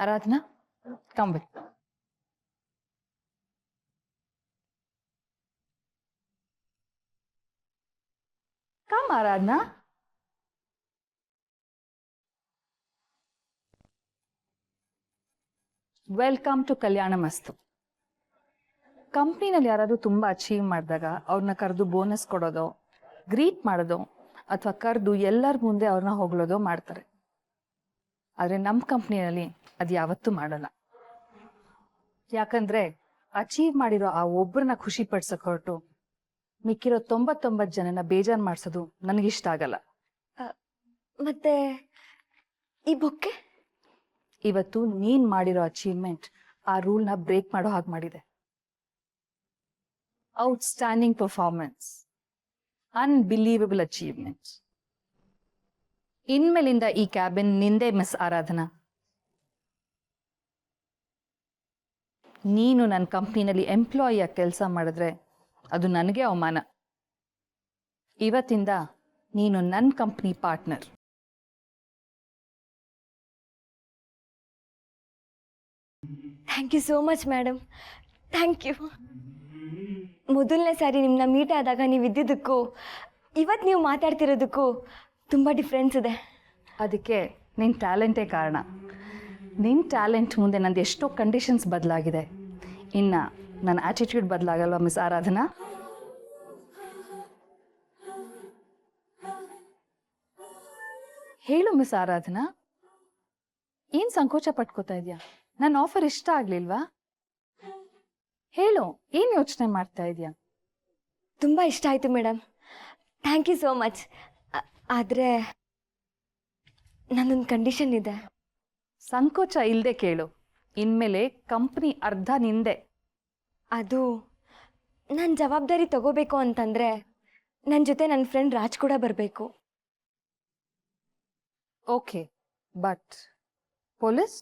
Aradhana, come with. Come, Aradhana. Welcome to Kalyana Mastu. ಕಂಪ್ನಿನಲ್ಲಿ ಯಾರಾದರೂ ತುಂಬ ಅಚೀವ್ ಮಾಡಿದಾಗ ಅವ್ರನ್ನ ಕರೆದು ಬೋನಸ್ ಕೊಡೋದು, ಗ್ರೀಟ್ ಮಾಡೋದು ಅಥವಾ ಕರೆದು ಎಲ್ಲರ ಮುಂದೆ ಅವ್ರನ್ನ ಹೊಗಳೋದು ಮಾಡ್ತಾರೆ. ಆದರೆ ನಮ್ಮ ಕಂಪ್ನಿಯಲ್ಲಿ ಅದು ಯಾವತ್ತೂ ಮಾಡಲ್ಲ. ಯಾಕಂದರೆ ಅಚೀವ್ ಮಾಡಿರೋ ಆ ಒಬ್ಬರನ್ನ ಖುಷಿ ಪಡ್ಸಕ್ಕೆ ಹೊರಟು ಮಿಕ್ಕಿರೋ 99 ಜನನ ಬೇಜಾರು ಮಾಡಿಸೋದು ನನಗಿಷ್ಟ ಆಗಲ್ಲ. ಮತ್ತೆ ಈ ಬೊಕ್ಕೆ ಇವತ್ತು ನೀನು ಮಾಡಿರೋ ಅಚೀವ್ಮೆಂಟ್ ಆ ರೂಲ್ನ ಬ್ರೇಕ್ ಮಾಡೋ ಹಾಗೆ ಮಾಡಿದೆ. Outstanding performance, unbelievable achievement. ಇನ್ಮೇಲಿಂದ ಈ ಕ್ಯಾಬಿನ್ ನಿಂದೆ ಮಿಸ್ ಆರಾಧನಾ. ನೀನು ನನ್ನ ಕಂಪ್ನಿನಲ್ಲಿ ಎಂಪ್ಲಾಯಿಯಾಗಿ ಕೆಲಸ ಮಾಡಿದ್ರೆ ಅದು ನನಗೆ ಅವಮಾನ. ಇವತ್ತಿಂದ ನೀನು ನನ್ನ company partner. Thank you so much madam, thank you. ಮೊದಲನೇ ಸಾರಿ ನಿಮ್ಮನ್ನ ಮೀಟ್ ಆದಾಗ ನೀವು ಇದ್ದಿದ್ದಕ್ಕೂ ಇವತ್ತು ನೀವು ಮಾತಾಡ್ತಿರೋದಕ್ಕೂ ತುಂಬ ಡಿಫ್ರೆನ್ಸ್ ಇದೆ. ಅದಕ್ಕೆ ನಿನ್ನ ಟ್ಯಾಲೆಂಟೇ ಕಾರಣ. ನಿನ್ನ ಟ್ಯಾಲೆಂಟ್ ಮುಂದೆ ನಂದು ಎಷ್ಟೋ ಕಂಡೀಷನ್ಸ್ ಬದಲಾಗಿದೆ. ಇನ್ನು ನನ್ನ ಆ್ಯಟಿಟ್ಯೂಡ್ ಬದಲಾಗಲ್ವಾ ಮಿಸ್ ಆರಾಧನಾ? ಹೇಳು ಮಿಸ್ ಆರಾಧನಾ, ಏನು ಸಂಕೋಚ ಪಟ್ಕೋತಾ ಇದೆಯಾ? ನನ್ನ ಆಫರ್ ಇಷ್ಟ ಆಗಲಿಲ್ವಾ? ಹೇಳು, ಏನು ಯೋಚನೆ ಮಾಡ್ತಾ ಇದೆಯಾ? ತುಂಬ ಇಷ್ಟ ಆಯಿತು madam, thank you so much. ಆದರೆ ನನ್ನೊಂದು ಕಂಡೀಷನ್ ಇದೆ. ಸಂಕೋಚ ಇಲ್ಲದೆ ಕೇಳು. ಇನ್ಮೇಲೆ ಕಂಪ್ನಿ ಅರ್ಧ ನಿಂದೆ. ಅದು ನನ್ನ ಜವಾಬ್ದಾರಿ ತಗೋಬೇಕು ಅಂತಂದರೆ ನನ್ನ ಜೊತೆ ನನ್ನ ಫ್ರೆಂಡ್ ರಾಜ್ ಕೂಡ ಬರಬೇಕು. Okay, but police?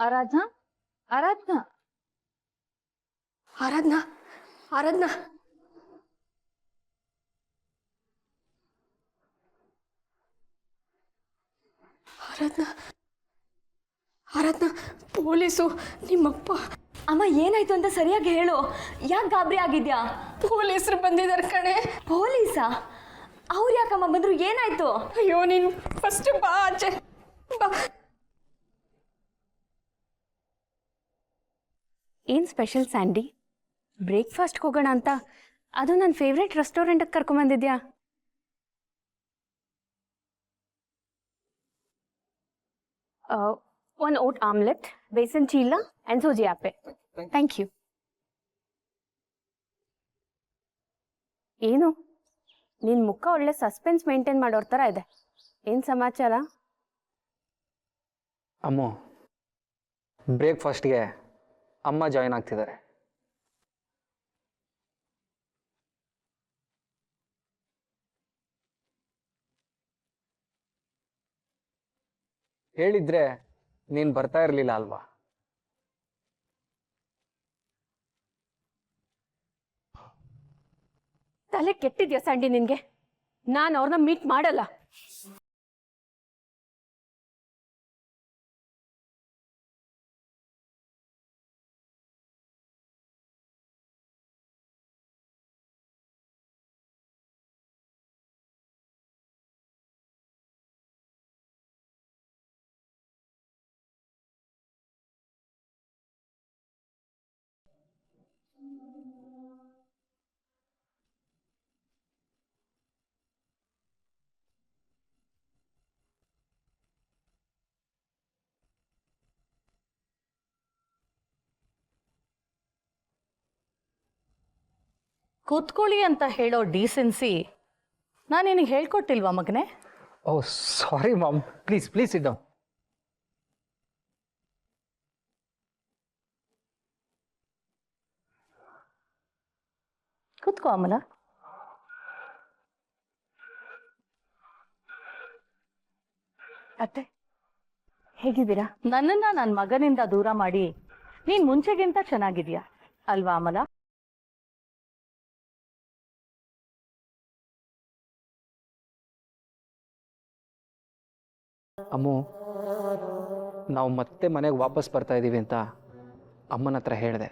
Aradhana, Aradhana, Aradhana, Aradhana, Aradhana, Aradhana, police ನಿಮ್ಮಪ್ಪ. ಅಮ್ಮ ಏನಾಯ್ತು ಅಂತ ಸರಿಯಾಗಿ ಹೇಳು. ಯಾಕೆ ಗಾಬರಿ ಆಗಿದ್ಯಾ? ಪೊಲೀಸರು ಬಂದಿದ್ದಾರೆ ಕಣೆ. ಪೊಲೀಸಾ? ಅವ್ರು ಯಾಕಮ್ಮ ಬಂದ್ರು? ಏನಾಯ್ತು? ಅಯ್ಯೋ ನೀನು ಫಸ್ಟ್ ಬಾ ಆಚೆ ಬಾ. ಏನು ಸ್ಪೆಷಲ್ ಸ್ಯಾಂಡಿ? ಬ್ರೇಕ್ಫಾಸ್ಟ್ಗೆ ಹೋಗೋಣ ಅಂತ ಅದು ನನ್ನ ಫೇವ್ರೆಟ್ ರೆಸ್ಟೋರೆಂಟಿಗೆ ಕರ್ಕೊಂಬಂದಿದ್ಯಾ? ಒಂದು ಓಟ್ ಆಮ್ಲೆಟ್, ಬೇಸನ್ ಚೀಲ ಆ್ಯಂಡ್ ಸೂಜಿ ಆಪೆ. Thank you. ಏನು ನಿನ್ನ ಮುಖ ಒಳ್ಳೆ ಸಸ್ಪೆನ್ಸ್ ಮೇಂಟೈನ್ ಮಾಡೋರ ಥರ ಇದೆ. ಏನು ಸಮಾಚಾರ? ಅಮ್ಮು, ಬ್ರೇಕ್ಫಾಸ್ಟ್ಗೆ ಅಮ್ಮ ಜಾಯಿನ್ ಆಗ್ತಿದ್ದಾರೆ. ಹೇಳಿದ್ರೆ ನೀನು ಬರ್ತಾ ಇರಲಿಲ್ಲ ಅಲ್ವಾ? ತಲೆ ಕೆಟ್ಟಿದ್ಯಾ ಸ್ಯಾಂಡಿ ನಿನಗೆ? ನಾನು ಅವ್ರನ್ನ ಮೀಟ್ ಮಾಡಲ್ಲ. ಕೂತ್ಕೊಳ್ಳಿ ಅಂತ ಹೇಳೋ ಡೀಸೆನ್ಸಿ ನಾನು ನಿನಗೆ ಹೇಳ್ಕೊಟ್ಟಿಲ್ವಾ ಮಗನೇ? Oh sorry mom, please please sit down. ಕೂತ್ಕೋ ಅಮಲ. ಅತ್ತೆ ಹೇಗಿದ್ದೀರಾ? ನನ್ನನ್ನು ನನ್ನ ಮಗನಿಂದ ದೂರ ಮಾಡಿ ನೀನ್ ಮುಂಚೆಗಿಂತ ಚೆನ್ನಾಗಿದ್ಯಾ ಅಲ್ವಾ ಅಮಲ? ಅಮ್ಮು, ನಾವು ಮತ್ತೆ ಮನೆಗೆ ವಾಪಸ್ ಬರ್ತಾ ಇದ್ದೀವಿ ಅಂತ ಅಮ್ಮನ ಹತ್ರ ಹೇಳಿದೆ.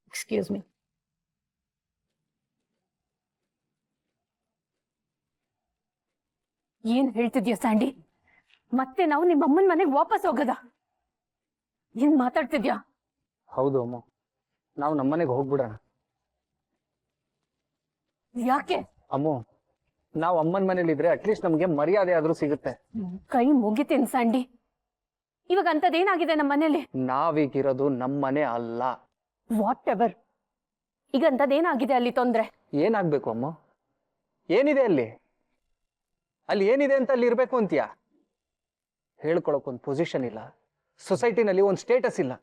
Excuse me. ಏನ್ ಹೇಳ್ತಿದ್ಯಾ ಸ್ಯಾಂಡಿ? ಮತ್ತೆ ನಾವು ನಿಮ್ಮ ಅಮ್ಮನ ಮನೆಗೆ ವಾಪಸ್ ಹೋಗದ? ಏನ್ ಮಾತಾಡ್ತಿದ್ಯಾ? ಹೌದು ಅಮ್ಮ, ನಾವು ನಮ್ಮನೆಗೆ ಹೋಗ್ಬಿಡೋಣ. ಯಾಕೆ? ಅಮ್ಮು, ನಾವು ಅಮ್ಮನ ಮನೇಲಿದ್ರೆ ಅಟ್ಲೀಸ್ಟ್ ನಮಗೆ ಮರ್ಯಾದೆ ಆದ್ರೂ ಸಿಗುತ್ತೆ. ಕೈ ಮುಗಿತೀನಿ ಸ್ಯಾಂಡಿ. ಇವಾಗ ಅಂತದೇನಾಗಿದೆ ನಮ್ಮ ಮನೇಲಿ? ನಾವೀಗಿರೋದು ನಮ್ಮನೆ ಅಲ್ಲ. What ever. ಈಗ ಅಂತದೇನಾಗಿದೆ ಅಲ್ಲಿ ತೊಂದ್ರೆ? ಏನಾಗ್ಬೇಕು ಅಮ್ಮ? ಏನಿದೆ ಅಲ್ಲಿ? ಅಲ್ಲಿ ಏನಿದೆ ಅಂತ ಅಲ್ಲಿ ಇರ್ಬೇಕು ಅಂತೀಯ? ಹೇಳ್ಕೊಳಕ್ ಒಂದು ಪೊಸಿಷನ್ ಇಲ್ಲ, ಸೊಸೈಟಿನಲ್ಲಿ ಒಂದು ಸ್ಟೇಟಸ್ ಇಲ್ಲ,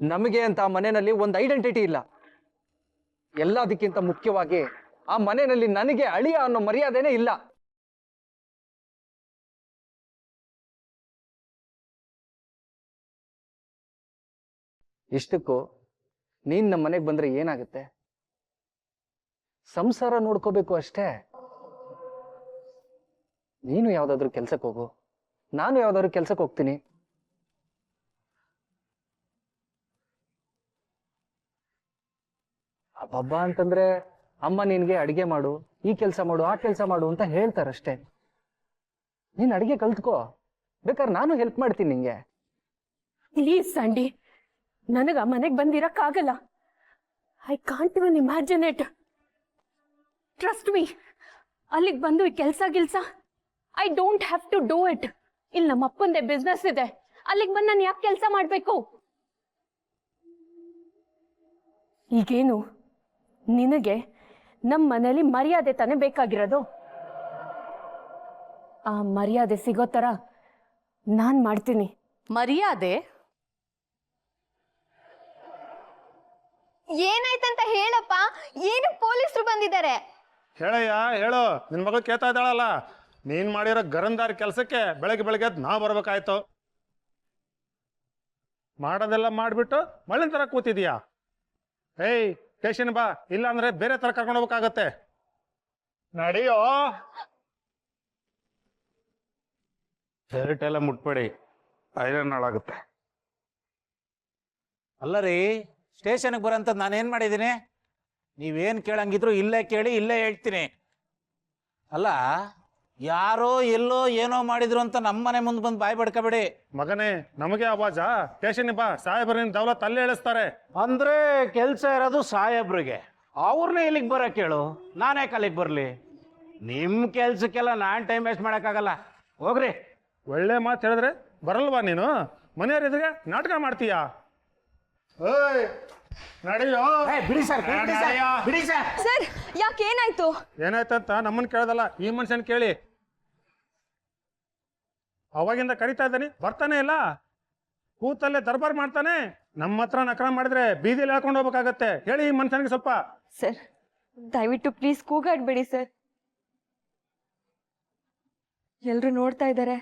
ನಮಗೆ ಅಂತ ಆ ಮನೆಯಲ್ಲಿ ಒಂದು ಐಡೆಂಟಿಟಿ ಇಲ್ಲ. ಎಲ್ಲದಕ್ಕಿಂತ ಮುಖ್ಯವಾಗಿ ಆ ಮನೆಯಲ್ಲಿ ನನಗೆ ಅಳಿಯ ಅನ್ನೋ ಮರ್ಯಾದೆನೇ ಇಲ್ಲ. ಇಷ್ಟಕ್ಕೂ ನೀನ್ ನಮ್ಮ ಮನೆಗೆ ಬಂದ್ರೆ ಏನಾಗುತ್ತೆ? ಸಂಸಾರ ನೋಡ್ಕೋಬೇಕು ಅಷ್ಟೇ. ನೀನು ಯಾವ್ದಾದ್ರು ಕೆಲ್ಸಕ್ಕೆ ಹೋಗು, ನಾನು ಯಾವ್ದಾದ್ರು ಕೆಲ್ಸಕ್ಕೆ ಹೋಗ್ತೀನಿ. ಹಬ್ಬ ಅಂತಂದ್ರೆ ಅಮ್ಮ ನಿನ್ಗೆ ಅಡಿಗೆ ಮಾಡು, ಈ ಕೆಲಸ ಮಾಡು, ಆ ಕೆಲಸ ಮಾಡು ಅಂತ ಹೇಳ್ತಾರಷ್ಟೇ. ನೀನ್ ಅಡಿಗೆ ಕಲ್ತ್ಕೋ, ಬೇಕಾದ್ರೆ ನಾನು ಹೆಲ್ಪ್ ಮಾಡ್ತೀನಿ ನಿಂಗೆ. ಪ್ಲೀಸ್ ಸ್ಯಾಂಡಿ, ನನಗ ಮನೆಗೆ ಬಂದಿರಕ್ಕಾಗಲ್ಲ. I can't even imagine it. Trust me, ಅಲ್ಲಿಗೆ ಬಂದು ಈ ಕೆಲ್ಸ ಗಿಲ್ಸ I don't have to do it. ಇಲ್ಲಿ ನಮ್ಮ ಅಪ್ಪಂದೇ ಬಿಸ್ನೆಸ್ ಇದೆ, ಅಲ್ಲಿಗೆ ಬಂದು ನಾನು ಯಾಕೆ ಕೆಲಸ ಮಾಡ್ಬೇಕು? ಈಗೇನು ನಿನಗೆ ನಮ್ಮ ಮನೇಲಿ ಮರ್ಯಾದೆ ತಾನೇ ಬೇಕಾಗಿರೋದು? ಆ ಮರ್ಯಾದೆ ಸಿಗೋ ತರ ನಾನ್ ಮಾಡ್ತೀನಿ. ಮರ್ಯಾದೆ? ಏನಾಯ್ತಂತ ಹೇಳಪ್ಪ. ಏನು ಪೊಲೀಸರು ಬಂದಿದ್ದಾರೆ? ಹೇಳಯ್ಯ ಹೇಳು, ನಿನ್ನ ಮಗಳು ಕೇಳ್ತಾ ಇದ್ದಾಳಲ್ಲ, ನೀನು ಮಾಡಿರೋ ಗರಂದಾರಿ ಕೆಲಸಕ್ಕೆ ಬೆಳಗ್ಗೆ ಬೆಳಗ್ಗೆ ಎದ್ದು ನಾವು ಬರ್ಬೇಕಾಯ್ತು. ಮಾಡೋದೆಲ್ಲ ಮಾಡಿಬಿಟ್ಟು ಮಳ್ಳಿನ ಥರ ಕೂತಿದೀಯಾ? ಏಯ್ ಸ್ಟೇಷನ್ ಬಾ, ಇಲ್ಲ ಅಂದ್ರೆ ಬೇರೆ ಥರ ಕರ್ಕೊಂಡು ಹೋಗ್ಬೇಕಾಗತ್ತೆ. ನಡಿಯೋ. ಶರ್ಟ್ ಎಲ್ಲ ಮುಟ್ಬೇಡಿ, ಐರನ್ ಹಾಳಾಗುತ್ತೆ. ಅಲ್ಲ ರೀ, ಸ್ಟೇಷನ್ಗೆ ಬರೋಂಥದ್ದು ನಾನೇನು ಮಾಡಿದ್ದೀನಿ? ನೀವೇನು ಕೇಳಂಗಿದ್ರು ಇಲ್ಲೇ ಕೇಳಿ, ಇಲ್ಲೇ ಹೇಳ್ತೀನಿ. ಅಲ್ಲ, ಯಾರೋ ಎಲ್ಲೋ ಏನೋ ಮಾಡಿದ್ರು ಅಂತ ನಮ್ಮನೆ ಮುಂದೆ ಬಂದು ಬಾಯಿ ಬಡ್ಕೋಬೇಡಿ. ಮಗನೇ, ನಮಗೆ ಆವಾಜ? ಸ್ಟೇಷನ್ ಬಾ, ಸಾಹೇಬರಿನ ದೌಲತ್ ಅಲ್ಲೇ ಹೇಳಿಸ್ತಾರೆ. ಅಂದ್ರೆ ಕೆಲಸ ಇರೋದು ಸಾಹೇಬ್ರಿಗೆ, ಅವ್ರನ್ನೇ ಇಲ್ಲಿಗೆ ಬರೋಕೆ ಹೇಳು, ನಾನೇ ಅಲ್ಲಿಗೆ ಬರಲಿ? ನಿಮ್ಮ ಕೆಲ್ಸಕ್ಕೆಲ್ಲ ನಾನು ಟೈಮ್ ವೇಸ್ಟ್ ಮಾಡೋಕ್ಕಾಗಲ್ಲ, ಹೋಗ್ರಿ. ಒಳ್ಳೆ ಮಾತು ಹೇಳಿದ್ರೆ ಬರಲ್ವಾ ನೀನು? ಮನೆಯವರಿದ್ರೆ ನಾಟಕ ಮಾಡ್ತೀಯಾ? ಏಯ್ ನಡಿಯೋ. ಬಿಡಿ ಸರ್, ಬಿಡಿ ಸರ್. ಸರ್, ಯಾಕೆ ಏನಾಯ್ತು? ಏನಾಯ್ತಂತ ನಮ್ಮನ್ನ ಕೇಳೋದಲ್ಲ, ಈ ಮನುಷ್ಯನ್ ಕೇಳಿ. ಅವಾಗಿಂದ ಕರಿತಾ ಇದ್ದಾನೆ, ಬರ್ತಾನೆ ಇಲ್ಲ. ಕೂತಲ್ಲೇ ದರ್ಬಾರ್ ಮಾಡ್ತಾನೆ. ನಮ್ಮ ಹತ್ರ ನಕರ ಮಾಡಿದ್ರೆ ಬೀದಿಲಿ ಹಾಕೊಂಡು ಹೋಗ್ಬೇಕಾಗತ್ತೆ. ಹೇಳಿ ಈ ಮನುಷ್ಯನಿಗೆ ಸ್ವಲ್ಪ. ಸರ್, ದಯವಿಟ್ಟು ಪ್ಲೀಸ್ ಕೂಗಾಡ್ಬೇಡಿ ಸರ್. ಎಲ್ರು ನೋಡ್ತಾ ಇದ್ದಾರೆ,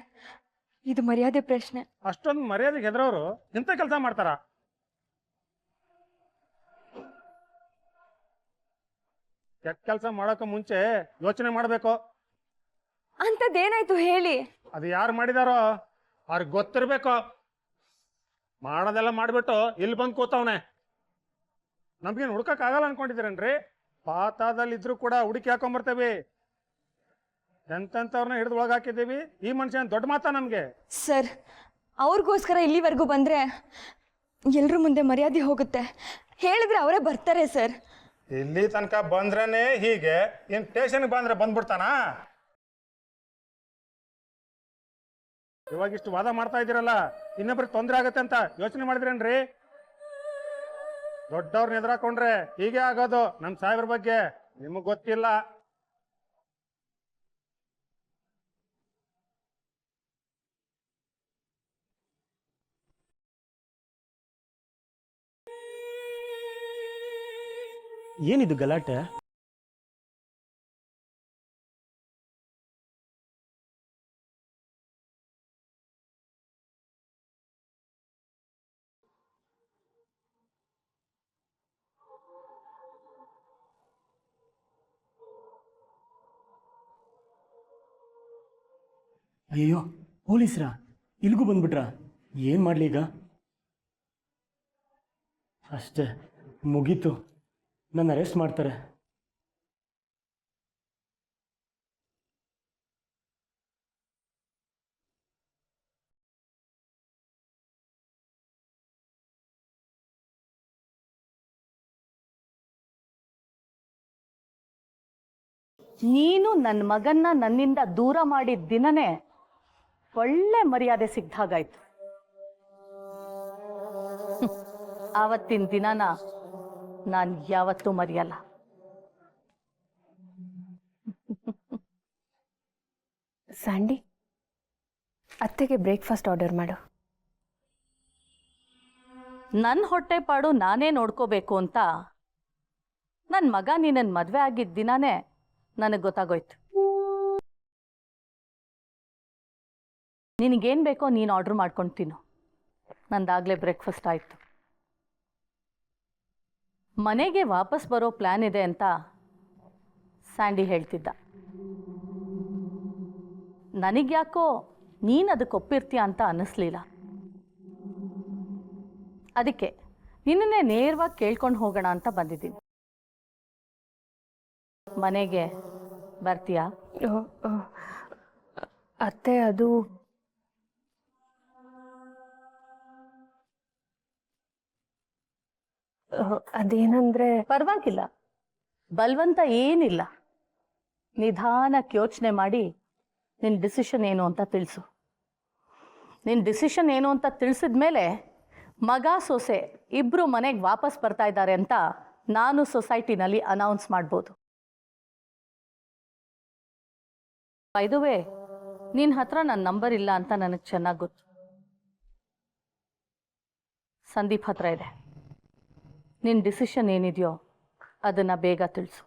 ಇದು ಮರ್ಯಾದೆ ಪ್ರಶ್ನೆ. ಅಷ್ಟೊಂದು ಮರ್ಯಾದೆಗೆ ಹೆದರೋರು ಇಂಥ ಕೆಲಸ ಮಾಡ್ತಾರ? ಕೆಟ್ಟ ಕೆಲಸ ಮಾಡೋಕೆ ಮುಂಚೆ ಯೋಚನೆ ಮಾಡಬೇಕು. ಅಂಥದ್ದೇನಾಯ್ತು ಹೇಳಿ? ಅದು ಯಾರು ಮಾಡಿದಾರೋ ಅವ್ರಿಗೆ ಗೊತ್ತಿರ್ಬೇಕು. ಮಾಡೋದೆಲ್ಲ ಮಾಡಿಬಿಟ್ಟು ಇಲ್ಲಿ ಬಂದು ಕೂತವನೆ. ನಮ್ಗೇನು ಹುಡ್ಕಕ್ಕಾಗಲ್ಲ ಅನ್ಕೊಂಡಿದ್ದೀರೇನ್ರಿ? ಪಾತಾದಲ್ಲಿ ಇದ್ರು ಕೂಡ ಹುಡುಕಿ ಹಾಕೊಂಬರ್ತೇವಿ. ಎಂತೆಂಥವ್ರನ್ನ ಹಿಡಿದು ಒಳಗಾಕಿದ್ದೀವಿ. ಈ ಮನುಷ್ಯನ ದೊಡ್ಡ ಮಾತಾ ನಮಗೆ? ಸರ್, ಅವ್ರಿಗೋಸ್ಕರ ಇಲ್ಲಿವರೆಗೂ ಬಂದರೆ ಎಲ್ರ ಮುಂದೆ ಮರ್ಯಾದೆ ಹೋಗುತ್ತೆ. ಹೇಳಿದ್ರೆ ಅವರೇ ಬರ್ತಾರೆ ಸರ್. ಇಲ್ಲಿ ತನಕ ಬಂದ್ರೇನೆ ಹೀಗೆ, ಇನ್ ಸ್ಟೇಷನ್ಗೆ ಬಂದ್ರೆ ಬಂದ್ಬಿಡ್ತಾನ? ಇವಾಗಿಷ್ಟು ವಾದ ಮಾಡ್ತಾ ಇದ್ದೀರಲ್ಲ, ಇನ್ನೊಬ್ರಿಗೆ ತೊಂದರೆ ಆಗತ್ತೆ ಅಂತ ಯೋಚನೆ ಮಾಡಿದ್ರೇನ್ರಿ? ದೊಡ್ಡವ್ರನ್ನ ಎದುರಾಕೊಂಡ್ರೆ ಹೀಗೆ ಆಗೋದು. ನಮ್ಮ ಸಾಹೇಬ್ರ ಬಗ್ಗೆ ನಿಮಗ್ ಗೊತ್ತಿಲ್ಲ. ಏನಿದು ಗಲಾಟೆ? ಅಯ್ಯೋ, ಪೊಲೀಸ್ರಾ? ಇಲ್ಗೂ ಬಂದ್ಬಿಟ್ರಾ? ಏನು ಮಾಡಲಿ ಈಗ? ಅಷ್ಟೇ, ಮುಗೀತು, ನನ್ನ ಅರೆಸ್ಟ್ ಮಾಡ್ತಾರೆ. ನೀನು ನನ್ನ ಮಗನ್ನ ನನ್ನಿಂದ ದೂರ ಮಾಡಿದ ದಿನನೇ ಒಳ್ಳೆ ಮರ್ಯಾದೆ ಸಿಗ್ದಾಗಾಯ್ತು. ಆವತ್ತಿನ ದಿನನ ನಾನು ಯಾವತ್ತೂ ಮರೆಯಲ್ಲ. ಸ್ಯಾಂಡಿ, ಅತ್ತೆಗೆ ಬ್ರೇಕ್ಫಾಸ್ಟ್ ಆರ್ಡರ್ ಮಾಡು. ನನ್ನ ಹೊಟ್ಟೆಪಾಡು ನಾನೇ ನೋಡ್ಕೋಬೇಕು ಅಂತ ನನ್ನ ಮಗ ನಿನ್ನನ್ನು ಮದುವೆ ಆಗಿದ್ದ ದಿನಾನೇ ನನಗೆ ಗೊತ್ತಾಗೋಯ್ತು. ನಿನಗೇನು ಬೇಕೋ ನೀನು ಆರ್ಡ್ರ್ ಮಾಡ್ಕೊಂಡು ತಿನ್ನು. ನಂದಾಗಲೇ ಬ್ರೇಕ್ಫಾಸ್ಟ್ ಆಯಿತು. ಮನೆಗೆ ವಾಪಸ್ ಬರೋ ಪ್ಲ್ಯಾನ್ ಇದೆ ಅಂತ ಸ್ಯಾಂಡಿ ಹೇಳ್ತಿದ್ದ. ನನಗ್ಯಾಕೋ ನೀನು ಅದಕ್ಕೆ ಒಪ್ಪಿರ್ತೀಯ ಅಂತ ಅನ್ನಿಸ್ಲಿಲ್ಲ. ಅದಕ್ಕೆ ನಿನ್ನನ್ನೇ ನೇರವಾಗಿ ಕೇಳ್ಕೊಂಡು ಹೋಗೋಣ ಅಂತ ಬಂದಿದ್ದೀನಿ. ಮನೆಗೆ ಬರ್ತೀಯಾ? ಅತ್ತೆ, ಅದು ಅದೇನಂದ್ರೆ ಪರವಾಗಿಲ್ಲ, ಬಲವಂತ ಏನಿಲ್ಲ. ನಿಧಾನಕ್ಕೆ ಯೋಚನೆ ಮಾಡಿ ನಿನ್ನ ಡಿಸಿಷನ್ ಏನು ಅಂತ ತಿಳಿಸು. ನಿನ್ನ ಡಿಸಿಷನ್ ಏನು ಅಂತ ತಿಳಿಸಿದ ಮೇಲೆ ಮಗ ಸೊಸೆ ಇಬ್ಬರು ಮನೆಗೆ ವಾಪಸ್ ಬರ್ತಾ ಇದ್ದಾರೆ ಅಂತ ನಾನು ಸೊಸೈಟಿನಲ್ಲಿ ಅನೌನ್ಸ್ ಮಾಡ್ಬೋದು. ಬೈ ದ ವೇ, ನಿನ್ನ ಹತ್ರ ನನ್ನ ನಂಬರ್ ಇಲ್ಲ ಅಂತ ನನಗೆ ಚೆನ್ನಾಗಿ ಗೊತ್ತು. ಸಂದೀಪ್ ಹತ್ರ ಇದೆ. ನಿನ್ನ ಡಿಸಿಷನ್ ಏನಿದೆಯೋ ಅದನ್ನು ಬೇಗ ತಿಳಿಸು.